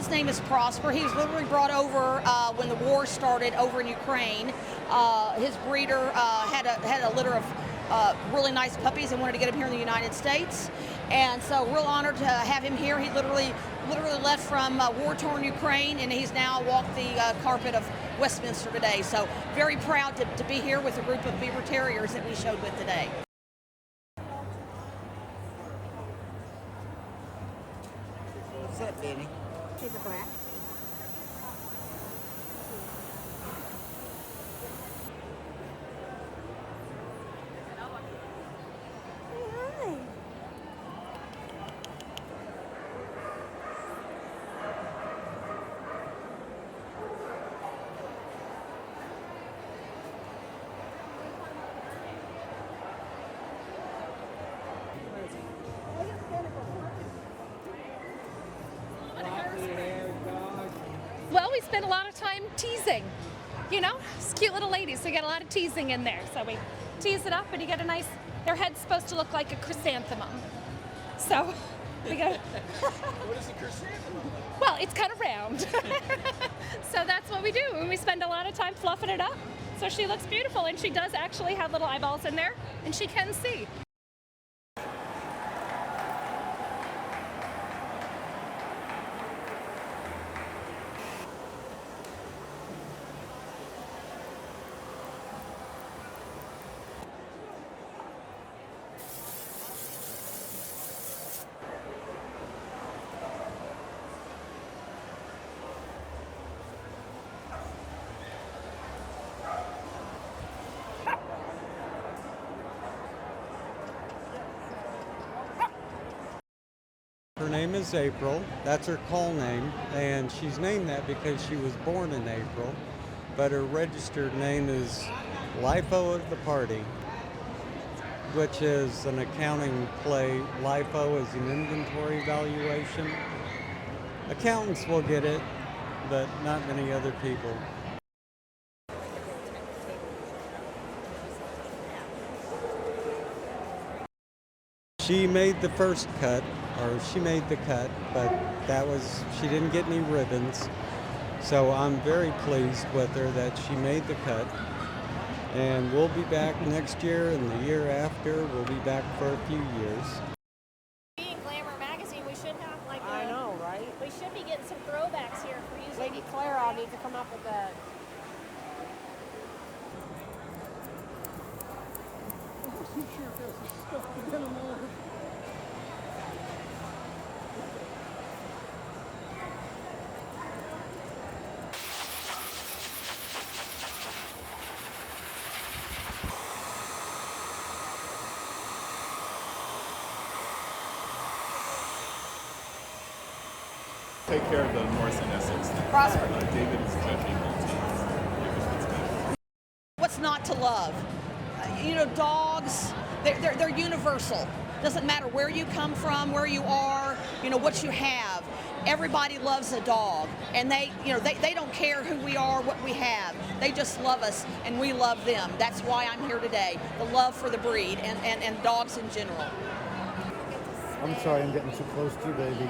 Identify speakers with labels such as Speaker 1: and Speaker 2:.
Speaker 1: his name is Prosper. He was literally brought over when the war started over in Ukraine. His breeder had a litter of really nice puppies and wanted to get him here in the United States. And so real honored to have him here. He literally left from war-torn Ukraine, and he's now walked the carpet of Westminster today. So very proud to be here with a group of Beaver Terriers that we showed with today.
Speaker 2: What's that, Benny?
Speaker 3: She's a black. Hi.
Speaker 4: Well, we spend a lot of time teasing, you know, it's cute little ladies, so we get a lot of teasing in there. So we tease it up and you get a nice, their head's supposed to look like a chrysanthemum. So we go.
Speaker 5: What is a chrysanthemum like?
Speaker 4: Well, it's kind of round. So that's what we do, and we spend a lot of time fluffing it up. So she looks beautiful, and she does actually have little eyeballs in there, and she can see.
Speaker 6: Her name is April. That's her call name, and she's named that because she was born in April, but her registered name is LIFO of the party, which is an accounting play. LIFO is an inventory valuation. Accountants will get it, but not many other people. She made the first cut, or she made the cut, but she didn't get any ribbons. So I'm very pleased with her that she made the cut. And we'll be back next year and the year after. We'll be back for a few years.
Speaker 3: Being Glamour magazine, we should have like
Speaker 2: I know, right?
Speaker 3: we should be getting some throwbacks here for using.
Speaker 2: Lady Clara needs to come up with that.
Speaker 5: Take care of the North and Essex.
Speaker 1: Prosper.
Speaker 5: David is judging the teams.
Speaker 1: What's not to love? You know, dogs, they're universal. Doesn't matter where you come from, where you are, you know, what you have. Everybody loves a dog, and they don't care who we are, what we have. They just love us, and we love them. That's why I'm here today, the love for the breed and dogs in general.
Speaker 7: I'm sorry I'm getting too close to you, baby.